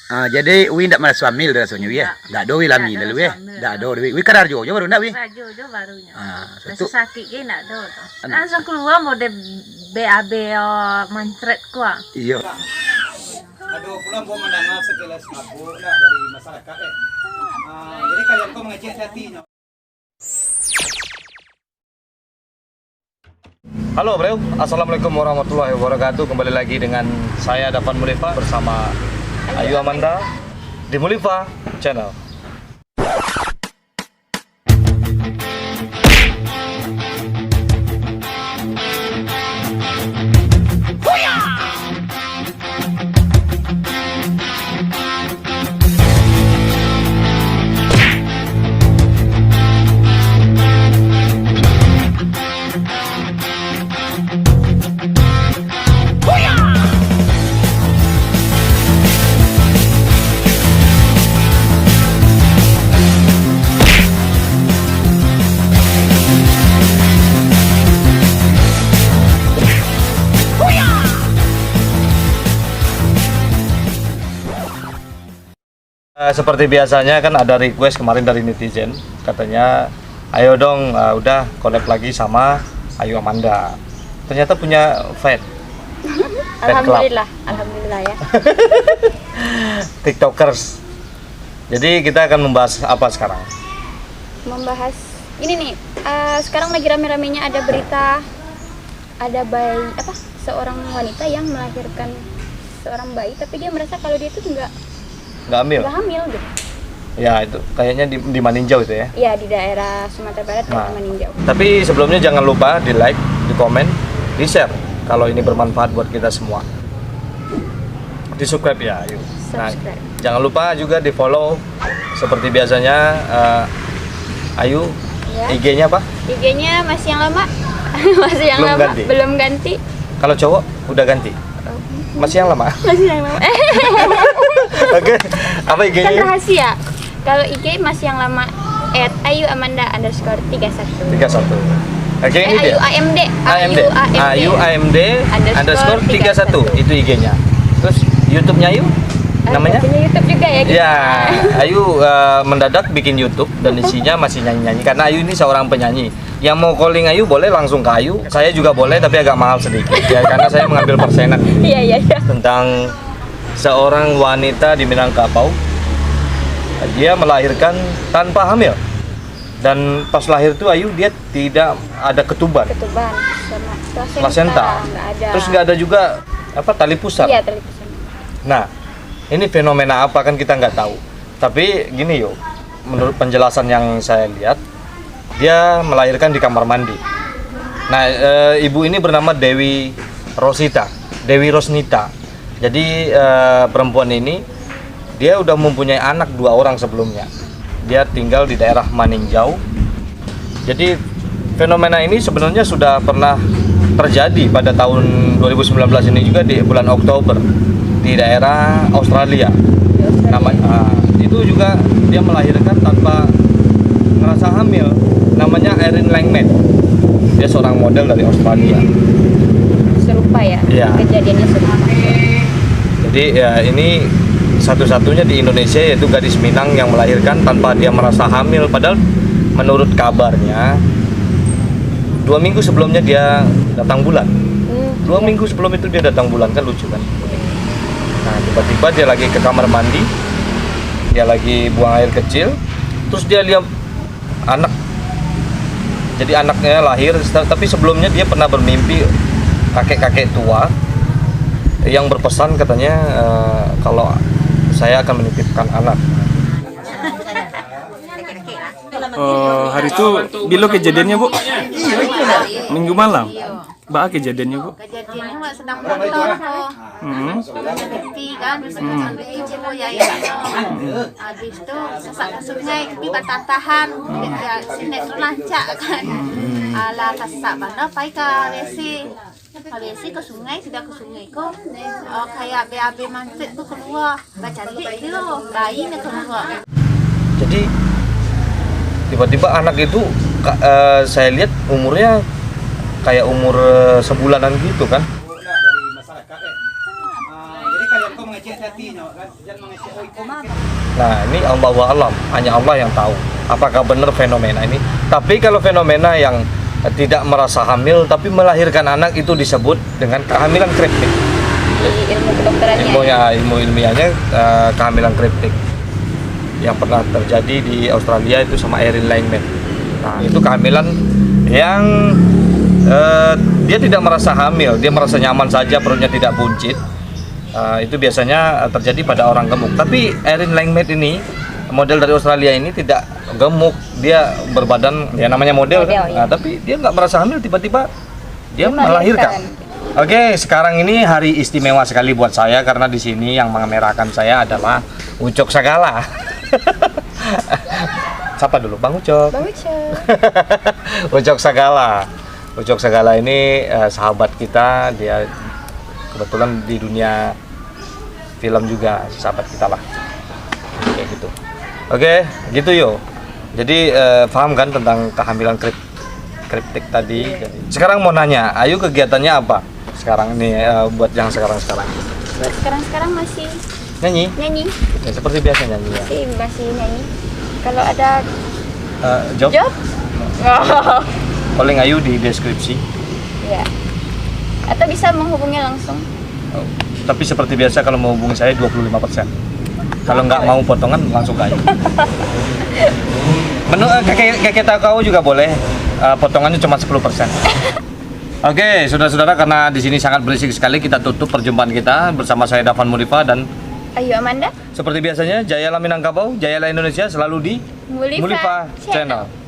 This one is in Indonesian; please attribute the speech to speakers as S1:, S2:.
S1: Jadi wi ndak malas suamil rasanya wi ya. Ndak do wi lami lalu ya. Ndak do wi. Wi kadar jo baru ndak wi.
S2: Rajo jo barunya.
S1: Satu
S2: Sakit ge ndak do. Langsung keluar mode BAB mancret kuah.
S1: iya.
S3: Aduh, pulang gua mendengar sekilas kabar dari masyarakat jadi kalian kok mengecek hatinya.
S4: Halo bro, assalamualaikum warahmatullahi wabarakatuh. Kembali lagi dengan saya Davan Mulifa bersama Ayu Amanda di Mulifa Channel. Seperti biasanya kan ada request kemarin dari netizen, katanya ayo dong udah collab lagi sama Ayu Amanda. Ternyata punya fan
S5: Alhamdulillah, alhamdulillah ya.
S4: TikTokers. Jadi kita akan membahas apa sekarang?
S5: Membahas ini nih, sekarang lagi rame-ramenya ada berita ada bayi seorang wanita yang melahirkan seorang bayi, tapi dia merasa kalau dia itu nggak hamil gitu.
S4: Ya itu kayaknya di Maninjau itu ya.
S5: Iya, di daerah Sumatera Barat, daerah Maninjau.
S4: Tapi sebelumnya jangan lupa di like, di komen, di share kalau ini bermanfaat buat kita semua. Di subscribe ya, Ayu. Nah, jangan lupa juga di follow seperti biasanya Ayu. Ya. IG-nya apa? IG-nya masih yang lama. Masih yang lama. Belum ganti. Kalau cowok udah ganti. Masih yang lama. Masih yang lama. Oke, apa IG-nya? Kan rahasia. Kalau IG masih yang lama @ayuamanda_31. Oke, ini dia. AYUAMD_31 itu IG-nya. Terus YouTube-nya Ayu? Namanya? YouTube juga ya. Gitu. Ya, Ayu mendadak bikin YouTube dan isinya masih nyanyi-nyanyi karena Ayu ini seorang penyanyi. Yang mau calling Ayu boleh langsung ke Ayu. Saya juga boleh tapi agak mahal sedikit ya karena saya mengambil persenan. Iya. Tentang seorang wanita di Minangkabau, dia melahirkan tanpa hamil, dan pas lahir tuh Ayu dia tidak ada ketuban sama plasenta, terus nggak ada juga tali pusar. Iya, tali pusar. Nah, ini fenomena apa kan kita nggak tahu, tapi gini yo, menurut penjelasan yang saya lihat, dia melahirkan di kamar mandi. Nah, ibu ini bernama Dewi Rosnita. Jadi perempuan ini dia udah mempunyai anak 2 orang sebelumnya. Dia tinggal di daerah Maninjau. Jadi fenomena ini sebenarnya sudah pernah terjadi pada tahun 2019 ini juga di bulan Oktober di daerah Australia. Itu juga dia melahirkan tanpa ngerasa hamil. Namanya Erin Langmaid. Dia seorang model dari Australia. Serupa ya. Kejadiannya serupa. Jadi ya ini satu-satunya di Indonesia yaitu gadis Minang yang melahirkan tanpa dia merasa hamil. Padahal menurut kabarnya 2 minggu sebelumnya dia datang bulan. 2 minggu sebelum itu dia datang bulan, kan lucu kan. Nah tiba-tiba dia lagi ke kamar mandi, dia lagi buang air kecil, terus dia lihat anak. Jadi anaknya lahir, tapi sebelumnya dia pernah bermimpi kakek-kakek tua yang berpesan katanya kalau saya akan menitipkan anak.
S6: Hari itu bilo kejadiannya Bu? Minggu malam? Mbak kejadiannya Bu?
S2: Kejadiannya Mbak sedang nonton kok. Berhenti kan, habis itu sesak ke sungai, tapi bertahan. Sinetron lancak kan. Ala kesak mana, pai ke Kalesi ke sungai, sudah ke sungai kok kayak BAB mancet tuh keluar, cantik itu bayinya keluar.
S4: Jadi tiba-tiba anak itu saya lihat umurnya kayak umur sebulanan gitu kan.
S3: Dari masyarakat jadi kalian kok mengecek hati-hatinya kan. Jangan mengecek oh iko
S4: Nah, ini Allahu a'lam, hanya Allah yang tahu apakah benar fenomena ini. Tapi kalau fenomena yang tidak merasa hamil tapi melahirkan anak itu disebut dengan kehamilan kriptik.
S5: Di ilmu kedokterannya.
S4: Ilmu ilmiahnya kehamilan kriptik yang pernah terjadi di Australia itu sama Erin Langman. Nah, itu kehamilan yang dia tidak merasa hamil, dia merasa nyaman saja, perutnya tidak buncit. Itu biasanya terjadi pada orang gemuk. Tapi Erin Langman ini, model dari Australia ini tidak gemuk, dia berbadan, ya namanya model kan.
S5: Iya.
S4: Nah, tapi dia nggak merasa hamil, tiba-tiba dia melahirkan. Oke, sekarang ini hari istimewa sekali buat saya karena di sini yang mengamerahkan saya adalah Ucok Sagala. Siapa dulu, Bang Ucok?
S5: Bang Ucok.
S4: Ucok Sagala. Ucok Sagala ini sahabat kita, dia kebetulan di dunia film juga sahabat kita lah. Kayak gitu. Oke, gitu yo. Jadi paham kan tentang kehamilan kriptik tadi. Sekarang mau nanya, Ayu kegiatannya apa? Sekarang ini buat yang sekarang-sekarang.
S5: Buat sekarang masih
S4: Nyanyi?
S5: nyanyi.
S4: Ya, seperti biasa nyanyi ya.
S5: Masih nyanyi. Kalau ada
S4: Job?
S5: job,
S4: Paling Ayu di deskripsi.
S5: ya. Atau bisa menghubungi langsung.
S4: Tapi seperti biasa kalau mau hubungi saya 25%. Kalau nggak mau potongan langsung ke Ayu. Kakek kau juga boleh. Potongannya cuma 10%. Oke, saudara-saudara, karena di sini sangat berisik sekali, kita tutup perjumpaan kita bersama saya Dafan Mulifa dan
S5: Ayu Amanda.
S4: seperti biasanya Jayalah Minangkabau, Jayalah Indonesia selalu di
S5: Mulifa
S4: Channel.